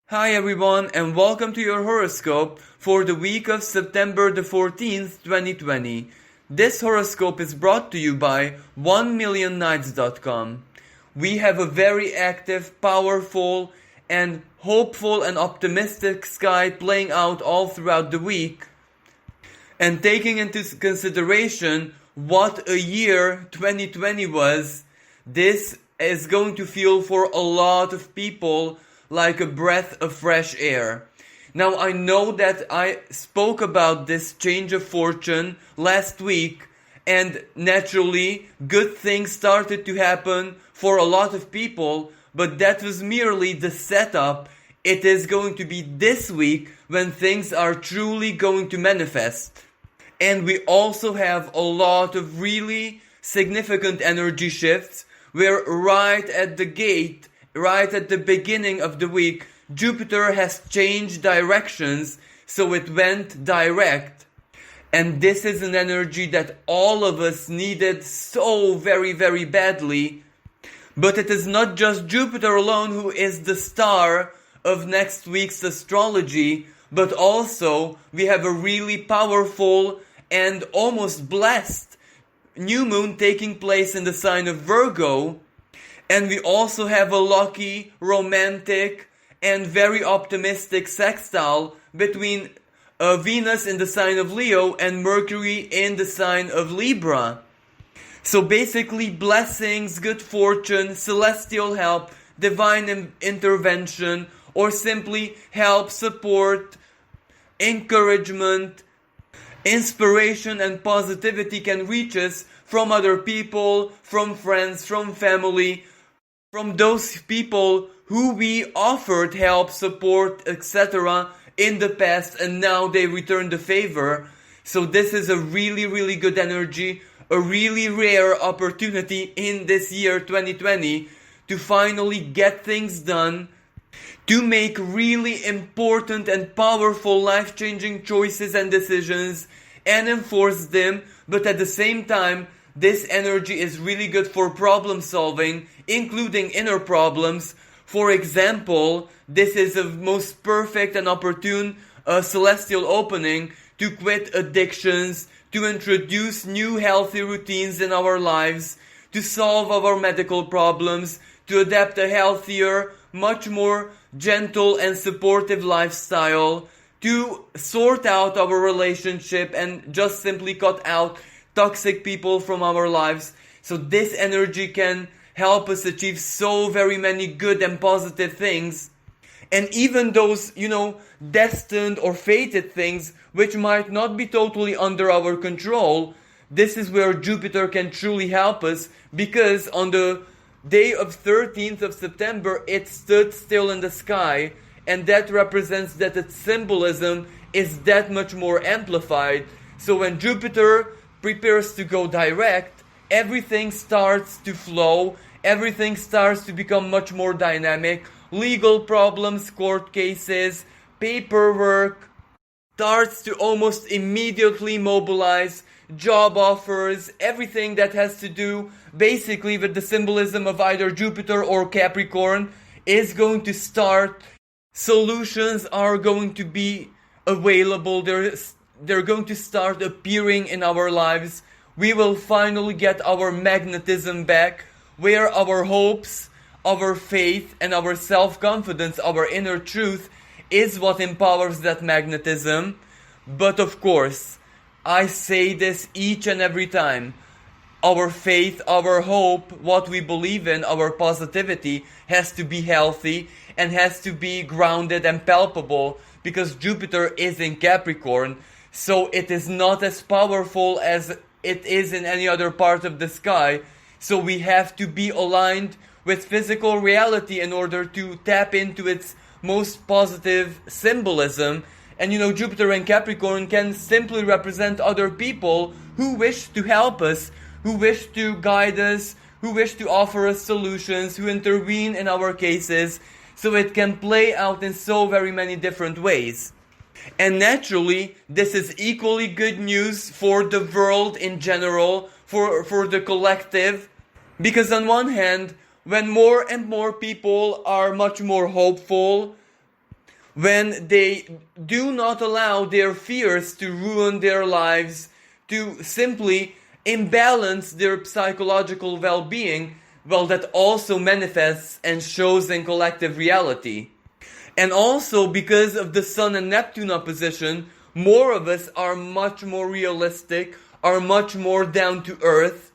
Hi everyone and welcome to your horoscope for the week of September the 14th, 2020. This horoscope is brought to you by 1millionnights.com. We have a very active, powerful, and hopeful and optimistic sky playing out all throughout the week. And taking into consideration what a year 2020 was, this is going to feel for a lot of people like a breath of fresh air. Now, I know that I spoke about this change of fortune last week, and naturally, good things started to happen for a lot of people, but that was merely the setup. It is going to be this week when things are truly going to manifest. And we also have a lot of really significant energy shifts where right at the gate, right at the beginning of the week, Jupiter has changed directions, so it went direct. And this is an energy that all of us needed so very, very badly. But it is not just Jupiter alone who is the star of next week's astrology, but also we have a really powerful and almost blessed new moon taking place in the sign of Virgo. And we also have a lucky, romantic, and very optimistic sextile between Venus in the sign of Leo and Mercury in the sign of Libra. So basically blessings, good fortune, celestial help, divine intervention, or simply help, support, encouragement, inspiration and positivity can reach us from other people, from friends, from family, from those people who we offered help, support, etc. in the past, and now they return the favor. So this is a really, really good energy, a really rare opportunity in this year 2020 to finally get things done, to make really important and powerful life-changing choices and decisions and enforce them, but at the same time, this energy is really good for problem solving, including inner problems. For example, this is a most perfect and opportune celestial opening to quit addictions, to introduce new healthy routines in our lives, to solve our medical problems, to adapt a healthier, much more gentle and supportive lifestyle, to sort out our relationship and just simply cut out toxic people from our lives. So this energy can help us achieve so very many good and positive things. And even those, destined or fated things which might not be totally under our control, this is where Jupiter can truly help us, because on the day of 13th of September, it stood still in the sky, and that represents that its symbolism is that much more amplified. So when Jupiter prepares to go direct, everything starts to flow, everything starts to become much more dynamic. Legal problems, court cases, paperwork starts to almost immediately mobilize, job offers, everything that has to do basically with the symbolism of either Jupiter or Capricorn is going to start. Solutions are going to be available. They're going to start appearing in our lives. We will finally get our magnetism back, where our hopes, our faith, and our self-confidence, our inner truth, is what empowers that magnetism. But of course, I say this each and every time, our faith, our hope, what we believe in, our positivity has to be healthy and has to be grounded and palpable, because Jupiter is in Capricorn, so it is not as powerful as it is in any other part of the sky. So we have to be aligned with physical reality in order to tap into its most positive symbolism. And Jupiter and Capricorn can simply represent other people who wish to help us, who wish to guide us, who wish to offer us solutions, who intervene in our cases. So it can play out in so very many different ways. And naturally, this is equally good news for the world in general, for the collective. Because on one hand, when more and more people are much more hopeful, when they do not allow their fears to ruin their lives, to simply imbalance their psychological well-being, well, that also manifests and shows in collective reality. And also because of the Sun and Neptune opposition, more of us are much more realistic, are much more down to earth.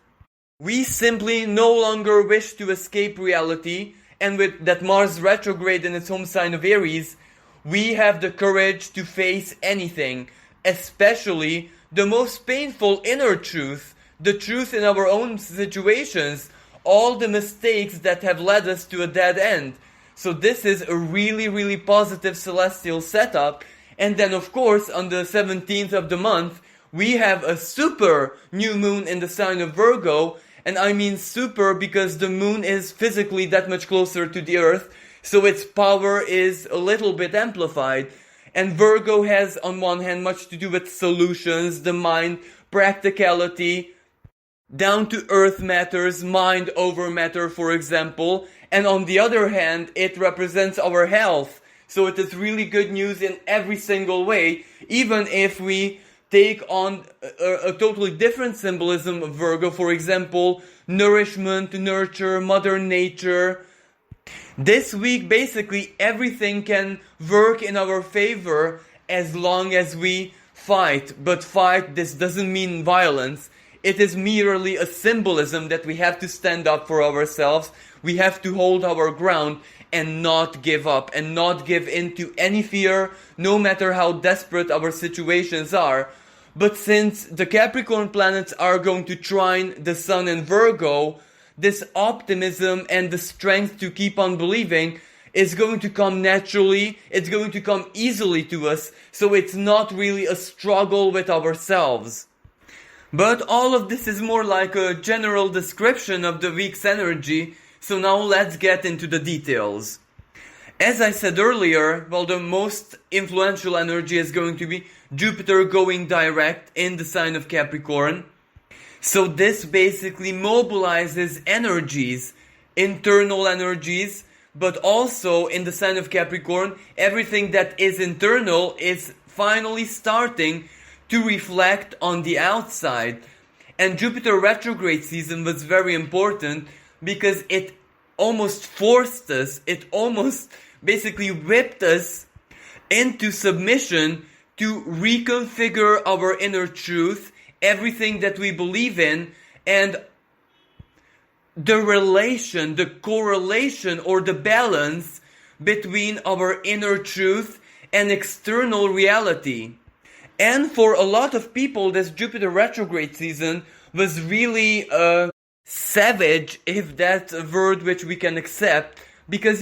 We simply no longer wish to escape reality, and with that Mars retrograde in its home sign of Aries, we have the courage to face anything, especially the most painful inner truth, the truth in our own situations, all the mistakes that have led us to a dead end. So this is a really, really positive celestial setup. And then of course on the 17th of the month, we have a super new moon in the sign of Virgo. And I mean super because the moon is physically that much closer to the earth, so its power is a little bit amplified. And Virgo has on one hand much to do with solutions, the mind, practicality, down to earth matters, mind over matter, for example. And on the other hand, it represents our health. So it is really good news in every single way, even if we take on a totally different symbolism of Virgo, for example, nourishment, nurture, mother nature. This week, basically, everything can work in our favor as long as we fight. But fight, this doesn't mean violence. It is merely a symbolism that we have to stand up for ourselves. We have to hold our ground and not give up and not give in to any fear, no matter how desperate our situations are. But since the Capricorn planets are going to trine the Sun in Virgo, this optimism and the strength to keep on believing is going to come naturally, it's going to come easily to us, so it's not really a struggle with ourselves. But all of this is more like a general description of the week's energy, so now let's get into the details. As I said earlier, well, the most influential energy is going to be Jupiter going direct in the sign of Capricorn. So this basically mobilizes energies, internal energies, but also in the sign of Capricorn, everything that is internal is finally starting to reflect on the outside. And Jupiter retrograde season was very important because it almost forced us, it almost basically whipped us into submission to reconfigure our inner truth, everything that we believe in, and the relation, the correlation or the balance between our inner truth and external reality. And for a lot of people, this Jupiter retrograde season was really savage, if that's a word which we can accept, because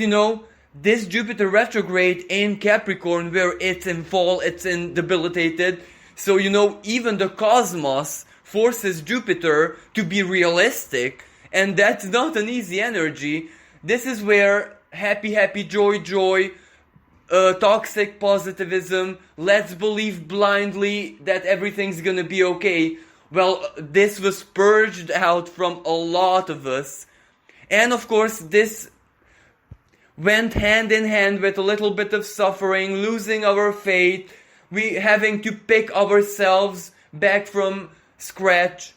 this Jupiter retrograde in Capricorn, where it's in fall, it's in debilitated, so even the cosmos forces Jupiter to be realistic, and that's not an easy energy. This is where happy, joy, toxic positivism, let's believe blindly that everything's gonna be okay. Well, this was purged out from a lot of us. And of course, this went hand in hand with a little bit of suffering, losing our faith, we having to pick ourselves back from scratch.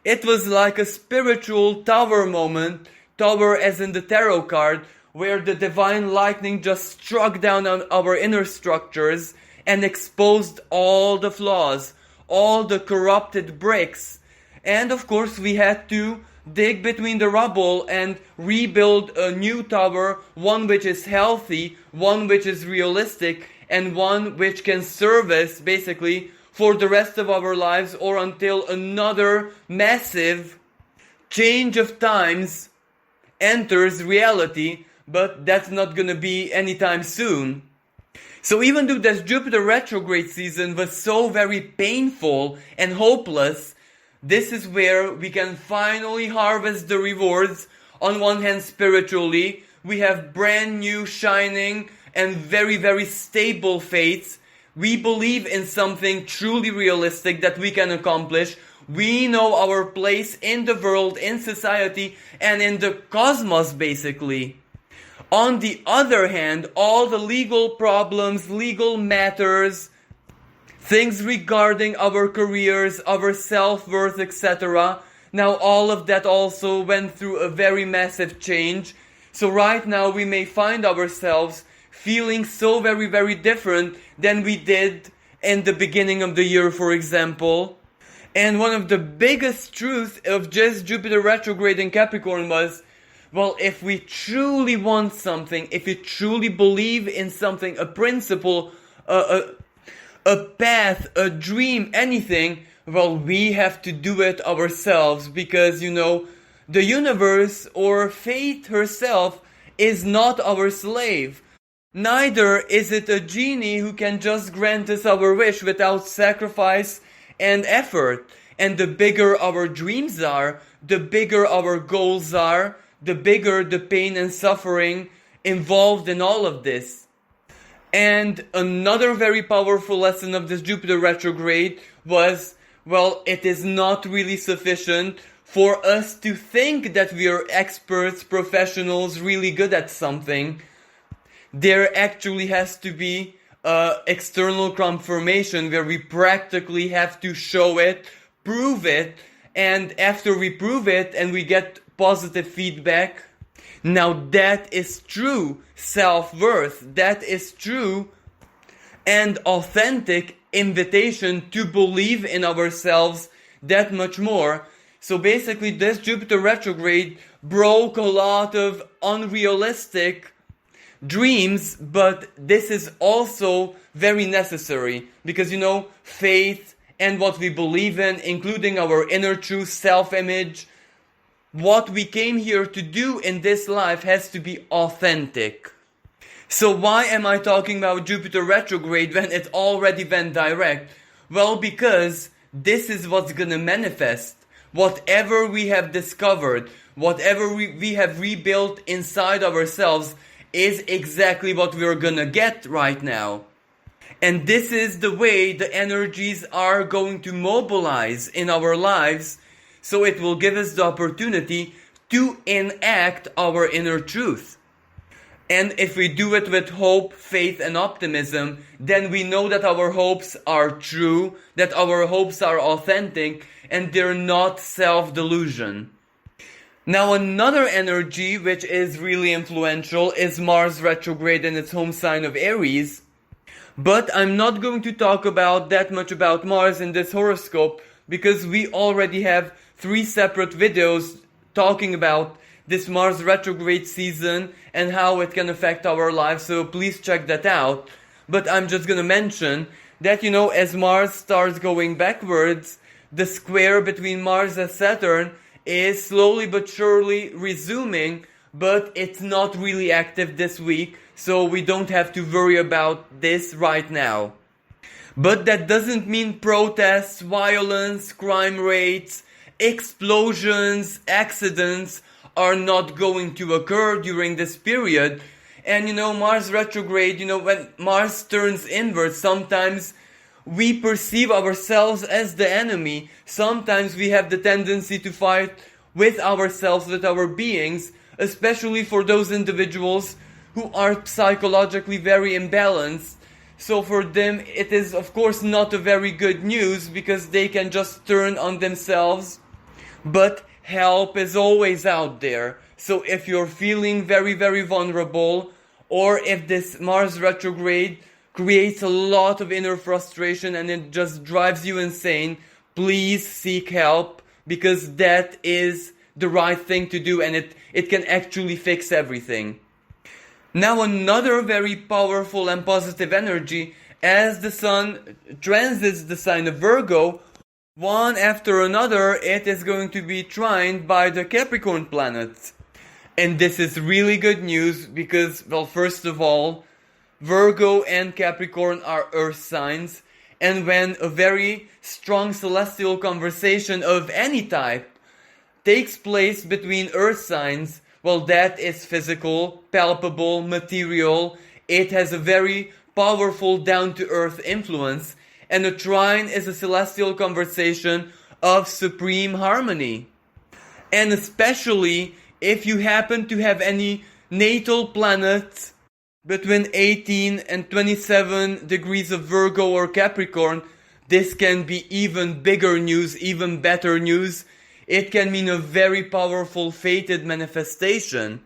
It was like a spiritual tower moment, tower as in the tarot card, where the divine lightning just struck down on our inner structures and exposed all the flaws, all the corrupted bricks. And of course we had to dig between the rubble and rebuild a new tower, one which is healthy, one which is realistic, and one which can serve us basically for the rest of our lives or until another massive change of times enters reality, but that's not gonna be anytime soon. So even though this Jupiter retrograde season was so very painful and hopeless, this is where we can finally harvest the rewards. On one hand, spiritually, we have brand new, shining, and very stable faiths. We believe in something truly realistic that we can accomplish. We know our place in the world, in society, and in the cosmos, basically. On the other hand, all the legal problems, legal matters, things regarding our careers, our self-worth, etc. Now all of that also went through a very massive change. So right now we may find ourselves feeling so very, very different than we did in the beginning of the year, for example. And one of the biggest truths of just Jupiter retrograde in Capricorn was, well, if we truly want something, if we truly believe in something, a principle, a path, a dream, anything, well, we have to do it ourselves, because, the universe or fate herself is not our slave. Neither is it a genie who can just grant us our wish without sacrifice and effort. And the bigger our dreams are, the bigger our goals are, the bigger the pain and suffering involved in all of this. And another very powerful lesson of this Jupiter retrograde was, well, it is not really sufficient for us to think that we are experts, professionals, really good at something. There actually has to be external confirmation where we practically have to show it, prove it, and after we prove it and we get positive feedback, now that is true self-worth, that is true and authentic invitation to believe in ourselves that much more. So basically this Jupiter retrograde broke a lot of unrealistic dreams, but this is also very necessary because, faith and what we believe in, including our inner truth, self-image, what we came here to do in this life has to be authentic. So why am I talking about Jupiter retrograde when it already went direct? Well, because this is what's gonna manifest. Whatever we have discovered, whatever we have rebuilt inside ourselves is exactly what we're gonna get right now. And this is the way the energies are going to mobilize in our lives, so it will give us the opportunity to enact our inner truth. And if we do it with hope, faith, and optimism, then we know that our hopes are true, that our hopes are authentic, and they're not self-delusion. Now another energy which is really influential is Mars retrograde in its home sign of Aries. But I'm not going to talk about that much about Mars in this horoscope because we already have 3 separate videos talking about this Mars retrograde season and how it can affect our lives, so please check that out. But I'm just gonna mention that, as Mars starts going backwards, the square between Mars and Saturn is slowly but surely resuming, but it's not really active this week, so we don't have to worry about this right now. But that doesn't mean protests, violence, crime rates, explosions, accidents are not going to occur during this period. And Mars retrograde, when Mars turns inward, sometimes we perceive ourselves as the enemy. Sometimes we have the tendency to fight with ourselves, with our beings, especially for those individuals who are psychologically very imbalanced. So for them, it is of course not a very good news because they can just turn on themselves. But help is always out there. So if you're feeling very, very vulnerable, or if this Mars retrograde creates a lot of inner frustration and it just drives you insane, please seek help, because that is the right thing to do and it can actually fix everything. Now another very powerful and positive energy, as the Sun transits the sign of Virgo, one after another it is going to be trined by the Capricorn planets. And this is really good news because, well, first of all, Virgo and Capricorn are earth signs, and when a very strong celestial conversation of any type takes place between earth signs, well, that is physical, palpable, material. It has a very powerful down-to-earth influence, and a trine is a celestial conversation of supreme harmony. And especially if you happen to have any natal planet between 18 and 27 degrees of Virgo or Capricorn, this can be even bigger news, even better news. It can mean a very powerful fated manifestation.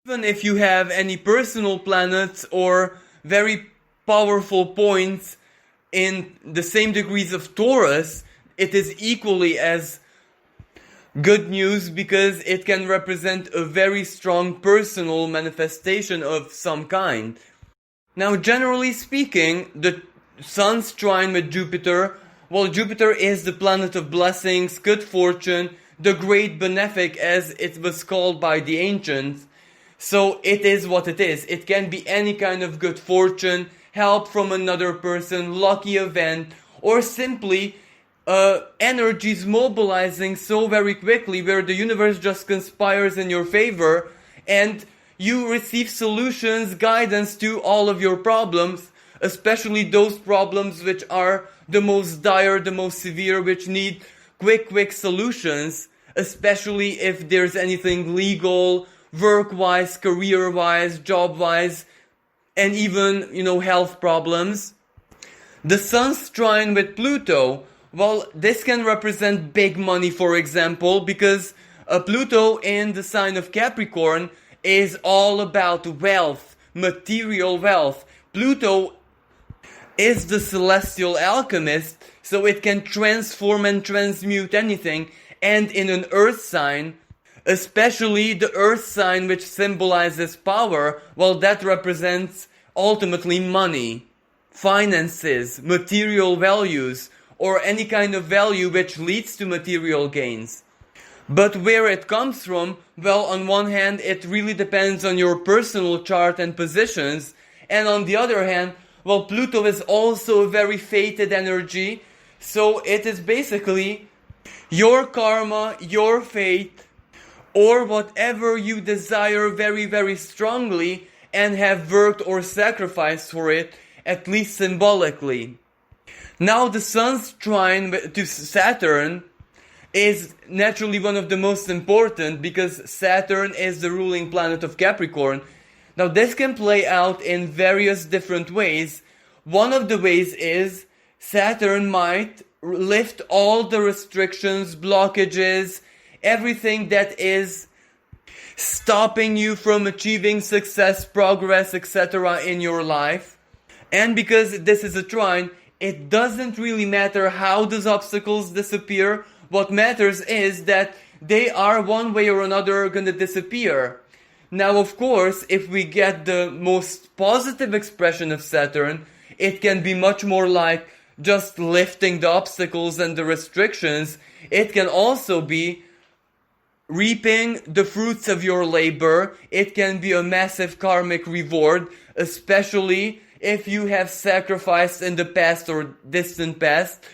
Even if you have any personal planets or very powerful points in the same degrees of Taurus, it is equally as good news because it can represent a very strong personal manifestation of some kind. Now, generally speaking, the Sun's trine with Jupiter, well, Jupiter is the planet of blessings, good fortune, the great benefic as it was called by the ancients. So it is what it is. It can be any kind of good fortune, help from another person, lucky event, or simply energies mobilizing so very quickly where the universe just conspires in your favor and you receive solutions, guidance to all of your problems, especially those problems which are the most dire, the most severe, which need quick solutions, especially if there's anything legal, work-wise, career-wise, job-wise, and even, health problems. The Sun's trine with Pluto, well, this can represent big money, for example, because Pluto in the sign of Capricorn is all about wealth, material wealth. Pluto is the celestial alchemist, so it can transform and transmute anything, and in an earth sign, especially the earth sign which symbolizes power, well, that represents ultimately money, finances, material values, or any kind of value which leads to material gains. But where it comes from, well, on one hand, it really depends on your personal chart and positions, and on the other hand, well, Pluto is also a very fated energy, so it is basically your karma, your fate, or whatever you desire very strongly and have worked or sacrificed for it, at least symbolically. Now the Sun's trine to Saturn is naturally one of the most important because Saturn is the ruling planet of Capricorn. Now this can play out in various different ways. One of the ways is Saturn might lift all the restrictions, blockages, everything that is stopping you from achieving success, progress, etc. in your life. And because this is a trine, it doesn't really matter how those obstacles disappear. What matters is that they are one way or another going to disappear. Now, of course, if we get the most positive expression of Saturn, it can be much more like just lifting the obstacles and the restrictions. It can also be reaping the fruits of your labor. It can be a massive karmic reward, especially if you have sacrificed in the past or distant past.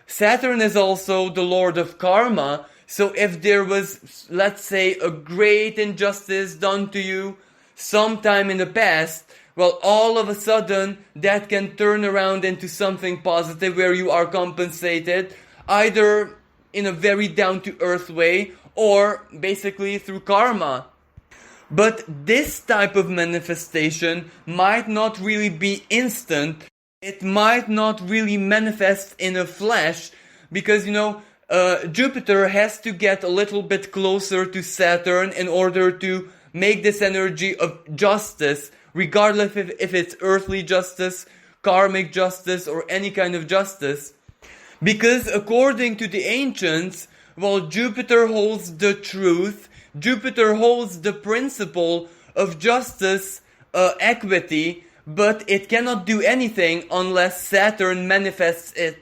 Saturn is also the lord of karma, so if there was, let's say, a great injustice done to you sometime in the past, well, all of a sudden that can turn around into something positive where you are compensated, either in a very down-to-earth way or basically through karma. But this type of manifestation might not really be instant. It might not really manifest in a flash because, Jupiter has to get a little bit closer to Saturn in order to make this energy of justice, regardless if it's earthly justice, karmic justice, or any kind of justice. Because according to the ancients, well, Jupiter holds the truth, Jupiter holds the principle of justice, equity, but it cannot do anything unless Saturn manifests it.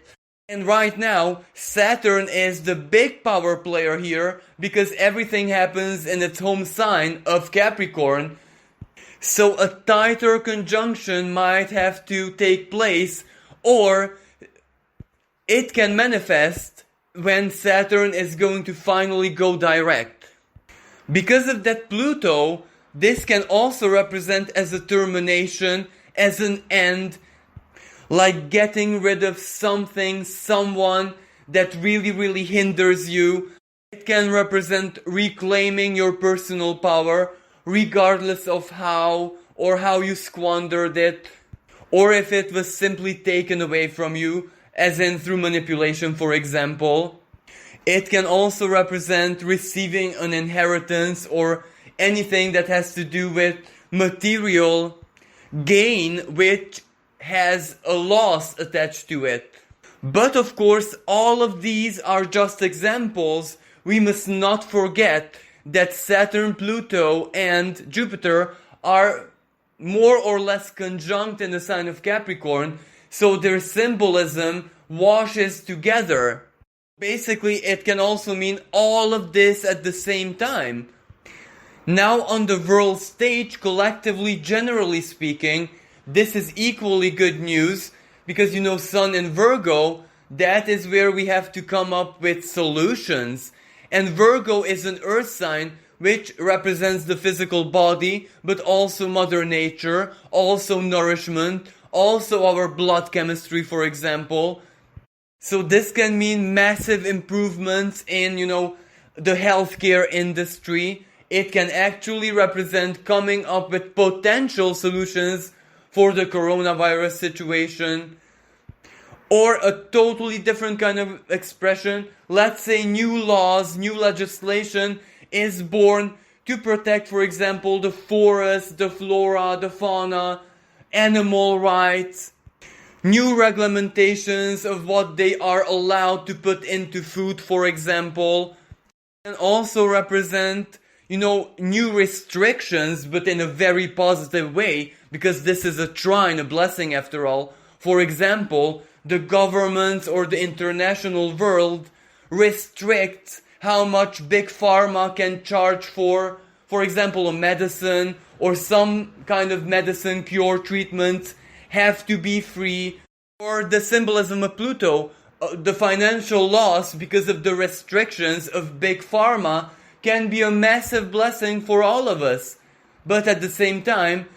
And right now, Saturn is the big power player here because everything happens in its home sign of Capricorn. So a tighter conjunction might have to take place, or it can manifest when Saturn is going to finally go direct. Because of that Pluto, this can also represent as a termination, as an end, like getting rid of something, someone that really hinders you. It can represent reclaiming your personal power, regardless of how you squandered it, or if it was simply taken away from you, as in through manipulation, for example. It can also represent receiving an inheritance or anything that has to do with material gain, which has a loss attached to it. But of course, all of these are just examples. We must not forget that Saturn, Pluto, and Jupiter are more or less conjunct in the sign of Capricorn, so their symbolism washes together. Basically, it can also mean all of this at the same time. Now, on the world stage, collectively, generally speaking, this is equally good news, because Sun in Virgo, that is where we have to come up with solutions. And Virgo is an earth sign which represents the physical body, but also Mother Nature, also nourishment, also our blood chemistry, for example. So this can mean massive improvements in, the healthcare industry. It can actually represent coming up with potential solutions for the coronavirus situation. Or a totally different kind of expression. Let's say new laws, new legislation is born to protect, for example, the forest, the flora, the fauna, animal rights. New regulations of what they are allowed to put into food, for example. And also represent, new restrictions, but in a very positive way, because this is a trine, a blessing after all. For example, the government or the international world restricts how much big pharma can charge for example, a medicine or some kind of medicine, cure, treatment have to be free. Or the symbolism of Pluto, the financial loss because of the restrictions of big pharma can be a massive blessing for all of us. But at the same time,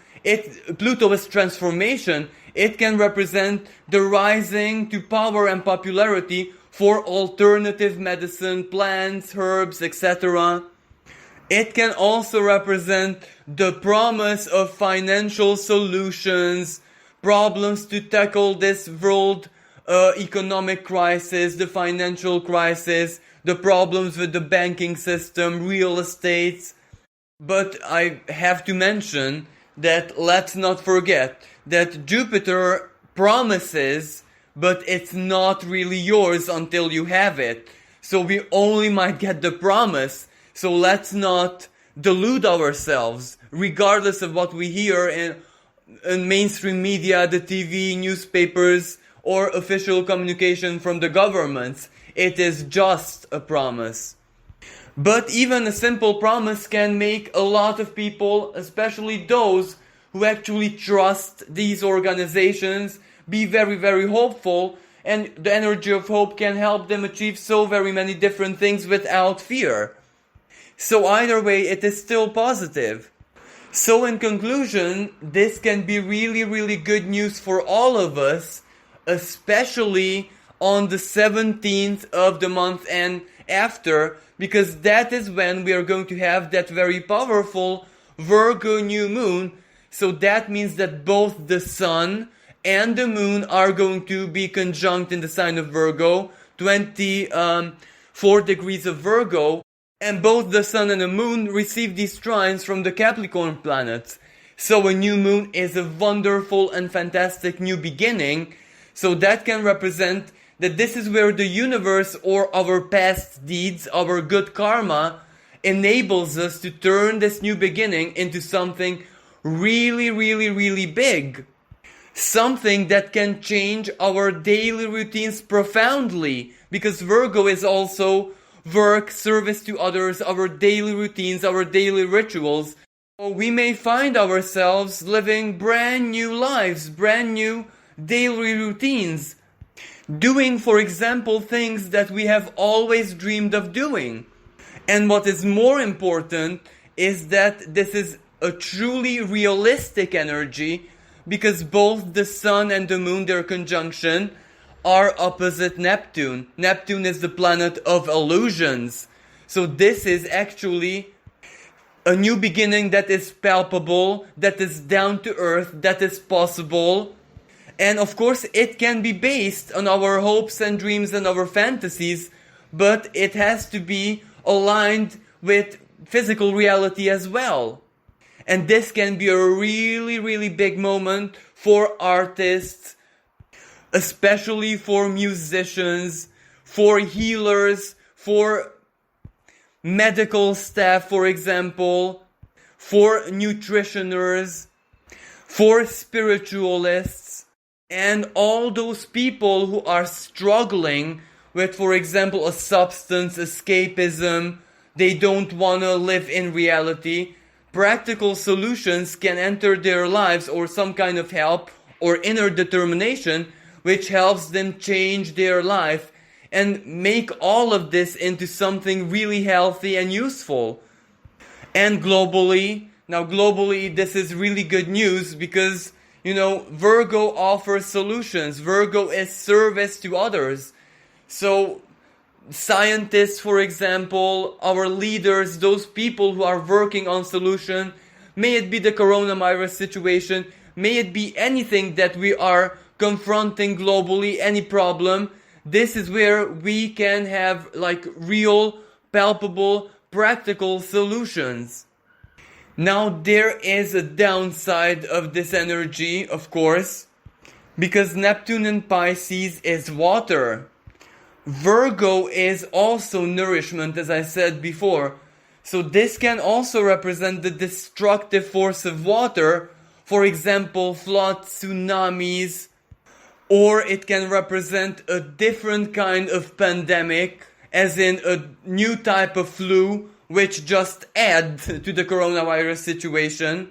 Pluto is transformation. It can represent the rising to power and popularity for alternative medicine, plants, herbs, etc. It can also represent the promise of financial solutions, problems to tackle this world economic crisis, the financial crisis, the problems with the banking system, real estate. But I have to mention that let's not forget that Jupiter promises, but it's not really yours until you have it. So we only might get the promise. So let's not delude ourselves, regardless of what we hear in mainstream media, the TV, newspapers, or official communication from the governments. It is just a promise. But even a simple promise can make a lot of people, especially those who actually trust these organizations, be very, very hopeful, and the energy of hope can help them achieve so very many different things without fear. So either way, it is still positive. So in conclusion, this can be really, really good news for all of us, especially on the 17th of the month and after, because that is when we are going to have that very powerful Virgo new moon. So that means that both the sun and the moon are going to be conjunct in the sign of Virgo, 24 degrees of Virgo. And both the sun and the moon receive these trines from the Capricorn planets. So a new moon is a wonderful and fantastic new beginning. So that can represent that this is where the universe or our past deeds, our good karma, enables us to turn this new beginning into something really, really, really big. Something that can change our daily routines profoundly. Because Virgo is also work, service to others, our daily routines, our daily rituals. So we may find ourselves living brand new lives, brand new daily routines. Doing, for example, things that we have always dreamed of doing. And what is more important is that this is a truly realistic energy, because both the sun and the moon, their conjunction, are opposite Neptune. Neptune is the planet of illusions. So this is actually A new beginning that is palpable, that is down to earth, that is possible. And of course, it can be based on our hopes and dreams and our fantasies, but it has to be aligned with physical reality as well. And this can be a really, really big moment for artists, especially for musicians, for healers, for medical staff, for example, for nutritioners, for spiritualists, and all those people who are struggling with, for example, a substance escapism. They don't want to live in reality. Practical solutions can enter their lives, or some kind of help or inner determination which helps them change their life and make all of this into something really healthy and useful. And globally, this is really good news because, Virgo offers solutions. Virgo is service to others. So scientists, for example, our leaders, those people who are working on solution, may it be the coronavirus situation, may it be anything that we are confronting globally, any problem, this is where we can have real, palpable, practical solutions. Now there is a downside of this energy, of course, because Neptune in Pisces is water. Virgo is also nourishment, as I said before. So this can also represent the destructive force of water, for example, floods, tsunamis, or it can represent a different kind of pandemic, as in a new type of flu, which just add to the coronavirus situation.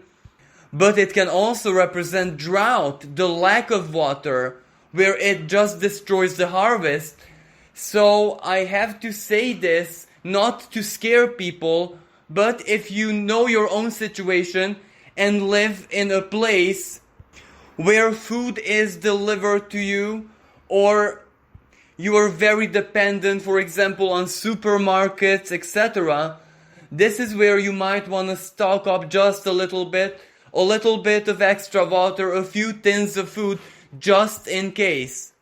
But it can also represent drought, the lack of water, where it just destroys the harvest. So I have to say this, not to scare people, but if you know your own situation and live in a place where food is delivered to you, or you are very dependent, for example, on supermarkets, etc., this is where you might want to stock up just a little bit of extra water, a few tins of food, just in case.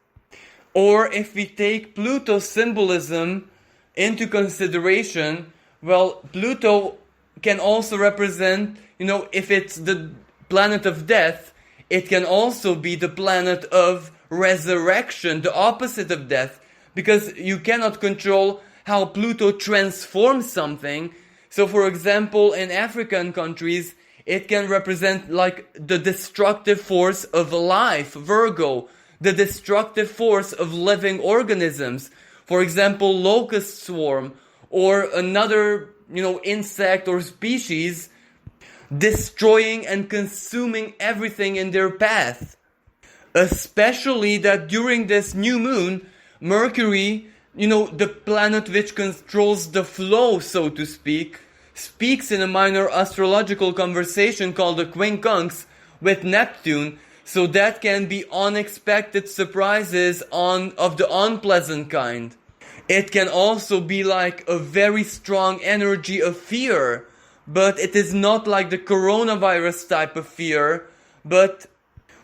Or if we take Pluto symbolism into consideration, well, Pluto can also represent, if it's the planet of death, it can also be the planet of resurrection, the opposite of death, because you cannot control how Pluto transforms something. So for example, in African countries, it can represent the destructive force of life, Virgo, the destructive force of living organisms. For example, locust swarm or another, insect or species destroying and consuming everything in their path. Especially that during this new moon, Mercury, the planet which controls the flow, so to speak, speaks in a minor astrological conversation called the quincunx with Neptune. So that can be unexpected surprises of the unpleasant kind. It can also be like a very strong energy of fear, but it is not like the coronavirus type of fear, but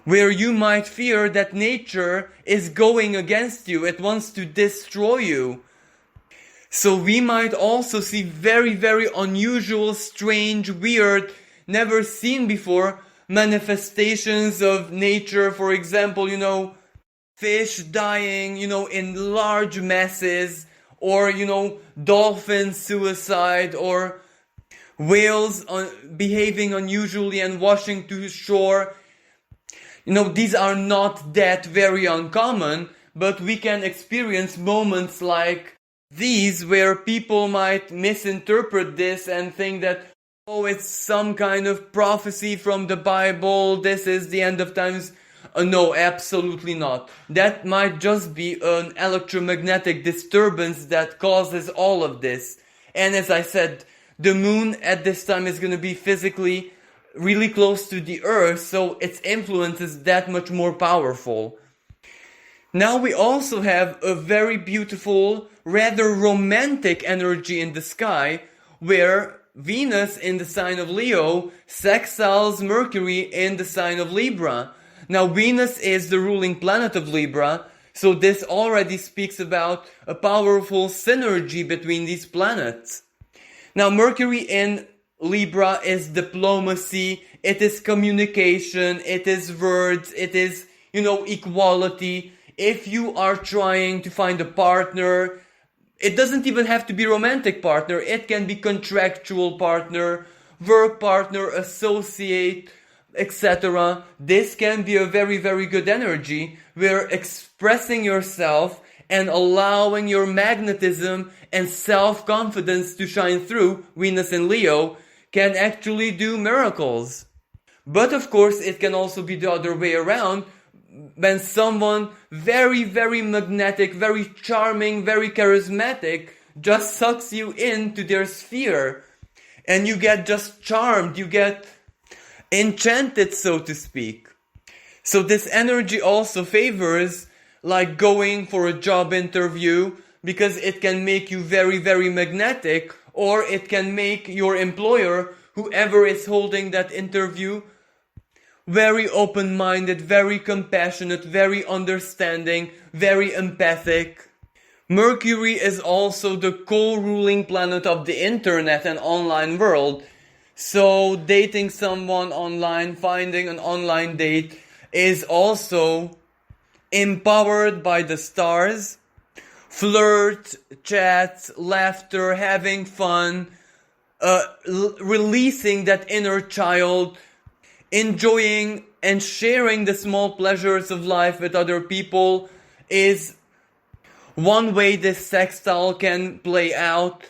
where you might fear that nature is going against you. It wants to destroy you. So we might also see very, very unusual, strange, weird, never seen before manifestations of nature. For example, fish dying, in large masses, or, dolphin suicide, or whales behaving unusually and washing to shore. These are not that very uncommon, but we can experience moments like these where people might misinterpret this and think that, it's some kind of prophecy from the Bible, this is the end of times. No, absolutely not. That might just be an electromagnetic disturbance that causes all of this. And as I said, the moon at this time is going to be physically really close to the earth, so its influence is that much more powerful. Now we also have a very beautiful, rather romantic energy in the sky, where Venus in the sign of Leo sextiles Mercury in the sign of Libra. Now Venus is the ruling planet of Libra, so this already speaks about a powerful synergy between these planets. Now Mercury in Libra is diplomacy, it is communication, it is words, it is, equality. If you are trying to find a partner, it doesn't even have to be romantic partner, it can be contractual partner, work partner, associate, etc. This can be a very, very good energy where expressing yourself and allowing your magnetism and self-confidence to shine through, Venus in Leo, can actually do miracles. But of course, it can also be the other way around, when someone very, very magnetic, very charming, very charismatic just sucks you into their sphere. And you get just charmed, you get enchanted, so to speak. So this energy also favors like going for a job interview, because it can make you very, very magnetic, or it can make your employer, whoever is holding that interview, very open-minded, very compassionate, very understanding, very empathic. Mercury is also the co-ruling planet of the internet and online world. So dating someone online, finding an online date is also empowered by the stars. Flirt, chat, laughter, having fun, releasing that inner child, enjoying and sharing the small pleasures of life with other people is one way this sextile can play out.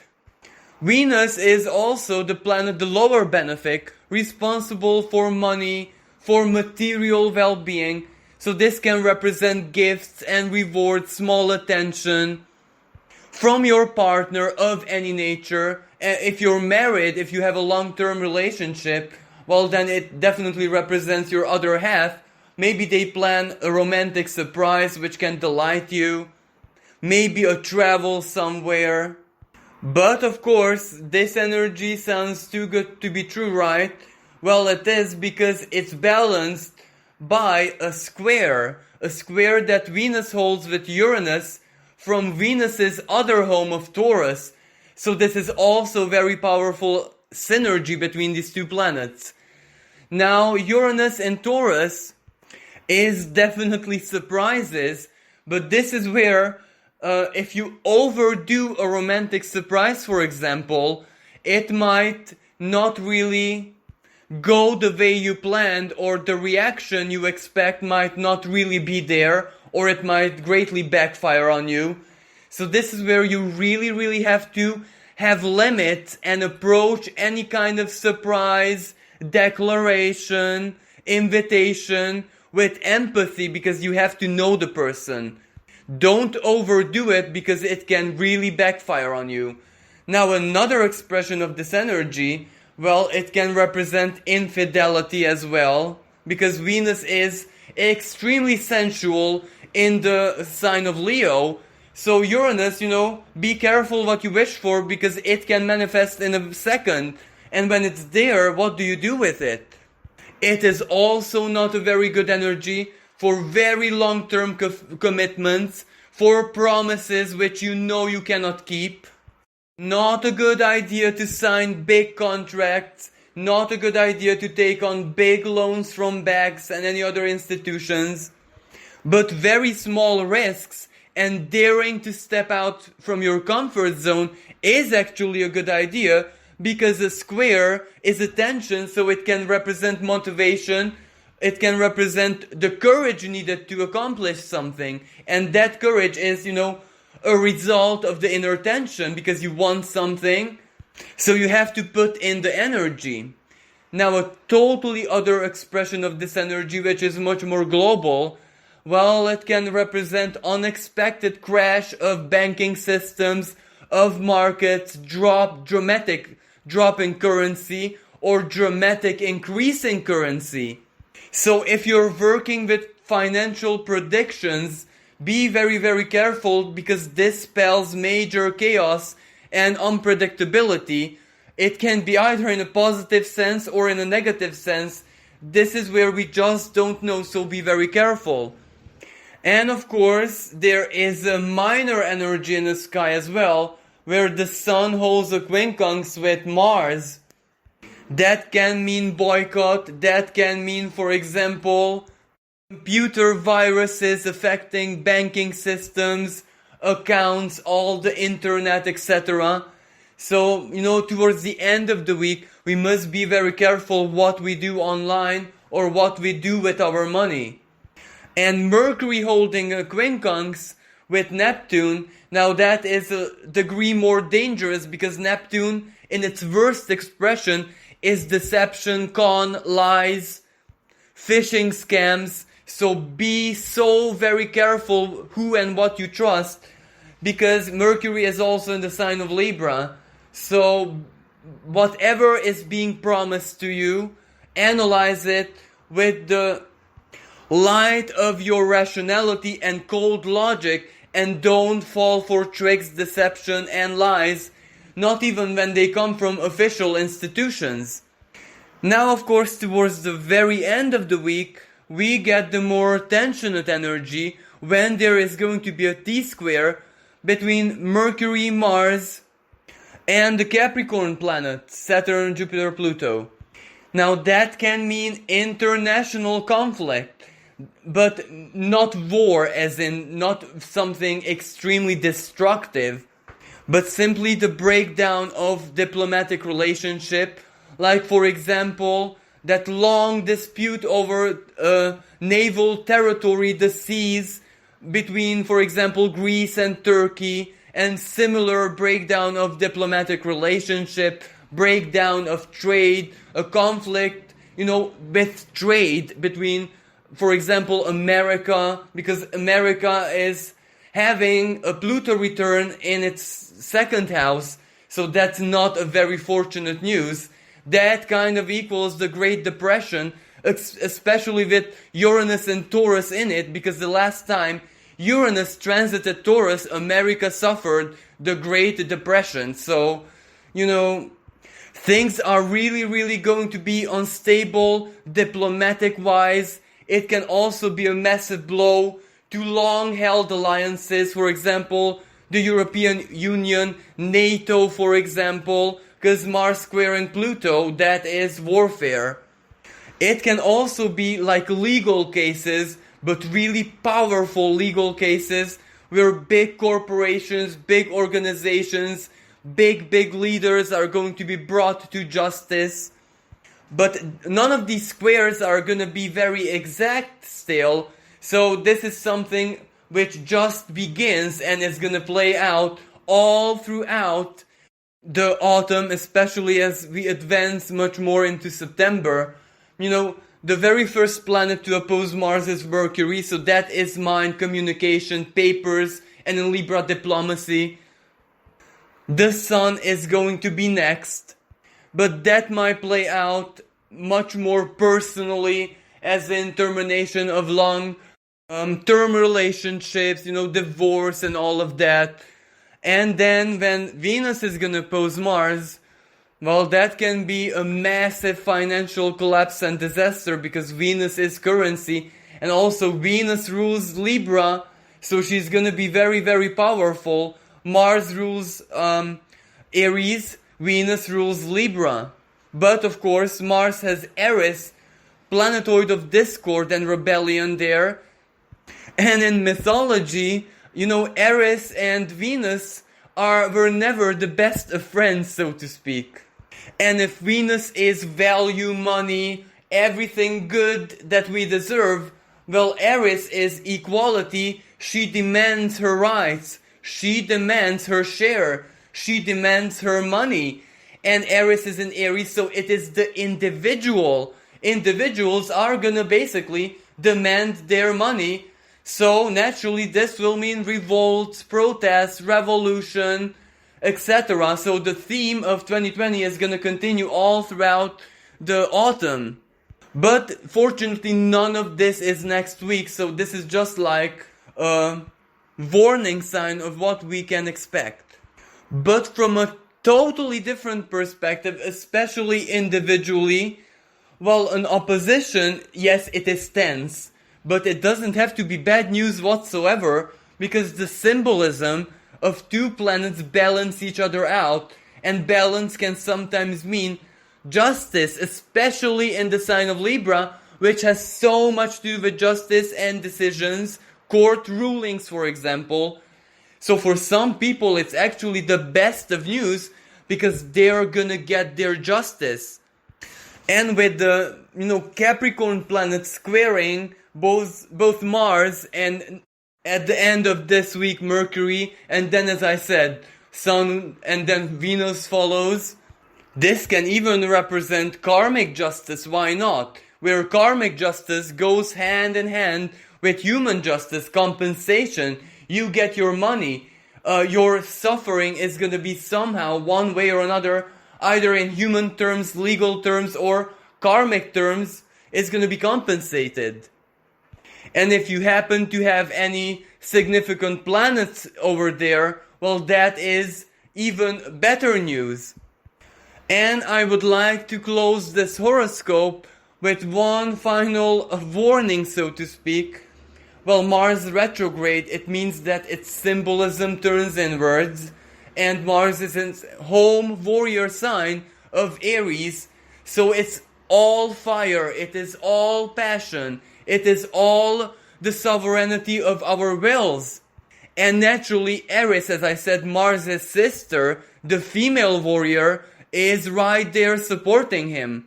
Venus is also the planet, the lower benefic, responsible for money, for material well-being. So this can represent gifts and rewards, small attention from your partner of any nature. If you're married, if you have a long-term relationship, well then it definitely represents your other half. Maybe they plan a romantic surprise which can delight you. Maybe a travel somewhere. But of course, this energy sounds too good to be true, right? Well, it is, because it's balanced by a square that Venus holds with Uranus from Venus's other home of Taurus. So this is also very powerful synergy between these two planets. Now, Uranus and Taurus is definitely surprises, but this is where if you overdo a romantic surprise, for example, it might not really go the way you planned, or the reaction you expect might not really be there, or it might greatly backfire on you. So this is where you really, really have to have limits and approach any kind of surprise, declaration, invitation with empathy, because you have to know the person. Don't overdo it, because it can really backfire on you. Now, another expression of this energy, well, it can represent infidelity as well, because Venus is extremely sensual in the sign of Leo. So Uranus, be careful what you wish for, because it can manifest in a second. And when it's there, what do you do with it? It is also not a very good energy for very long-term commitments, for promises which you cannot keep. Not a good idea to sign big contracts, not a good idea to take on big loans from banks and any other institutions, but very small risks, and daring to step out from your comfort zone is actually a good idea, because a square is attention, so it can represent motivation. It can represent the courage needed to accomplish something. And that courage is, a result of the inner tension, because you want something. So you have to put in the energy. Now, a totally other expression of this energy, which is much more global, well, it can represent unexpected crash of banking systems, of markets, dramatic drop in currency, or dramatic increase in currency. So if you're working with financial predictions, be very, very careful, because this spells major chaos and unpredictability. It can be either in a positive sense or in a negative sense. This is where we just don't know, so be very careful. And of course, there is a minor energy in the sky as well, where the Sun holds a quincunx with Mars. That can mean boycott, that can mean, for example, computer viruses affecting banking systems, accounts, all the internet, etc. So, towards the end of the week, we must be very careful what we do online or what we do with our money. And Mercury holding a quincunx with Neptune, now that is a degree more dangerous because Neptune, in its worst expression, is deception, con, lies, phishing scams. So be so very careful who and what you trust, because Mercury is also in the sign of Libra. So whatever is being promised to you, analyze it with the light of your rationality and cold logic, and don't fall for tricks, deception and lies, not even when they come from official institutions. Now, of course, towards the very end of the week, we get the more tensionate energy when there is going to be a T-square between Mercury, Mars, and the Capricorn planet, Saturn, Jupiter, Pluto. Now that can mean international conflict, but not war, as in not something extremely destructive, but simply the breakdown of diplomatic relationship, like for example, that long dispute over naval territory, the seas, between, for example, Greece and Turkey, and similar breakdown of diplomatic relationship, breakdown of trade, a conflict, with trade between, for example, America, because America is having a Pluto return in its second house, so that's not a very fortunate news. That kind of equals the Great Depression, especially with Uranus and Taurus in it, because the last time Uranus transited Taurus, America suffered the Great Depression. So, things are really, really going to be unstable, diplomatic-wise. It can also be a massive blow to long-held alliances, for example, the European Union, NATO, for example, because Mars squaring Pluto, that is warfare. It can also be like legal cases, but really powerful legal cases, where big corporations, big organizations, big leaders are going to be brought to justice. But none of these squares are going to be very exact still, so this is something which just begins and is going to play out all throughout the autumn, especially as we advance much more into September. The very first planet to oppose Mars is Mercury, so that is mind, communication, papers, and in Libra, diplomacy. The Sun is going to be next, but that might play out much more personally, as in termination of long-term relationships, divorce and all of that. And then when Venus is going to oppose Mars, well, that can be a massive financial collapse and disaster, because Venus is currency, and also Venus rules Libra, so she's going to be very, very powerful. Mars rules Aries, Venus rules Libra. But of course, Mars has Eris, planetoid of discord and rebellion there. And in mythology, Eris and Venus were never the best of friends, so to speak. And if Venus is value, money, everything good that we deserve, well, Eris is equality. She demands her rights. She demands her share. She demands her money. And Eris is in Aries, so it is the individual. Individuals are gonna basically demand their money. So naturally this will mean revolts, protests, revolution, etc. So the theme of 2020 is gonna continue all throughout the autumn. But fortunately none of this is next week, so this is just like a warning sign of what we can expect. But from a totally different perspective, especially individually. Well, an opposition, yes, it is tense, but it doesn't have to be bad news whatsoever, because the symbolism of two planets balance each other out, and balance can sometimes mean justice, especially in the sign of Libra, which has so much to do with justice and decisions, court rulings, for example. So for some people, it's actually the best of news, because they're gonna get their justice. And with the, Capricorn planet squaring both Mars and at the end of this week Mercury, and then, as I said, Sun, and then Venus follows. This can even represent karmic justice, why not? Where karmic justice goes hand in hand with human justice, compensation. You get your money. Your suffering is going to be somehow, one way or another, either in human terms, legal terms, or karmic terms, is going to be compensated. And if you happen to have any significant planets over there, well, that is even better news. And I would like to close this horoscope with one final warning, so to speak. Well, Mars retrograde, it means that its symbolism turns inwards, and Mars is in home warrior sign of Aries, so it's all fire, it is all passion, it is all the sovereignty of our wills. And naturally, Aries, as I said, Mars' sister, the female warrior, is right there supporting him.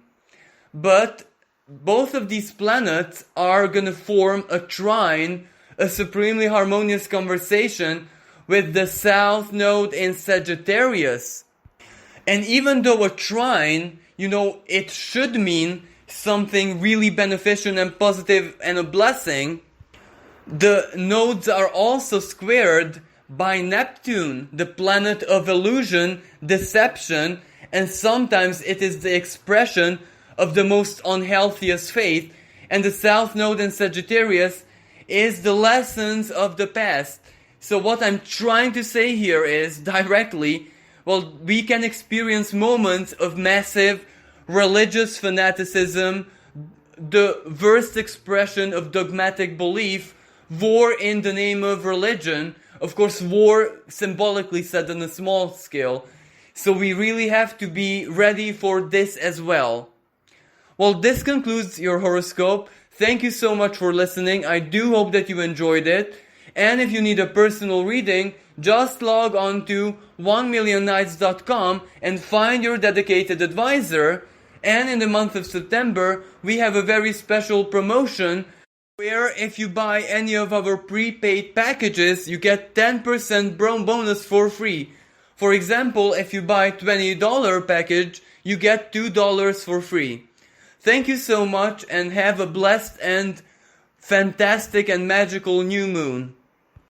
But both of these planets are gonna form a trine, a supremely harmonious conversation with the South Node in Sagittarius. And even though a trine, it should mean something really beneficial and positive and a blessing, the nodes are also squared by Neptune, the planet of illusion, deception, and sometimes it is the expression of the most unhealthiest faith. And the South Node in Sagittarius is the lessons of the past. So what I'm trying to say here is, directly, well, we can experience moments of massive religious fanaticism, the worst expression of dogmatic belief, war in the name of religion. Of course, war symbolically said on a small scale. So we really have to be ready for this as well. Well, this concludes your horoscope. Thank you so much for listening. I do hope that you enjoyed it. And if you need a personal reading, just log on to 1millionnights.com and find your dedicated advisor. And in the month of September, we have a very special promotion where if you buy any of our prepaid packages, you get 10% bonus for free. For example, if you buy $20 package, you get $2 for free. Thank you so much and have a blessed and fantastic and magical new moon.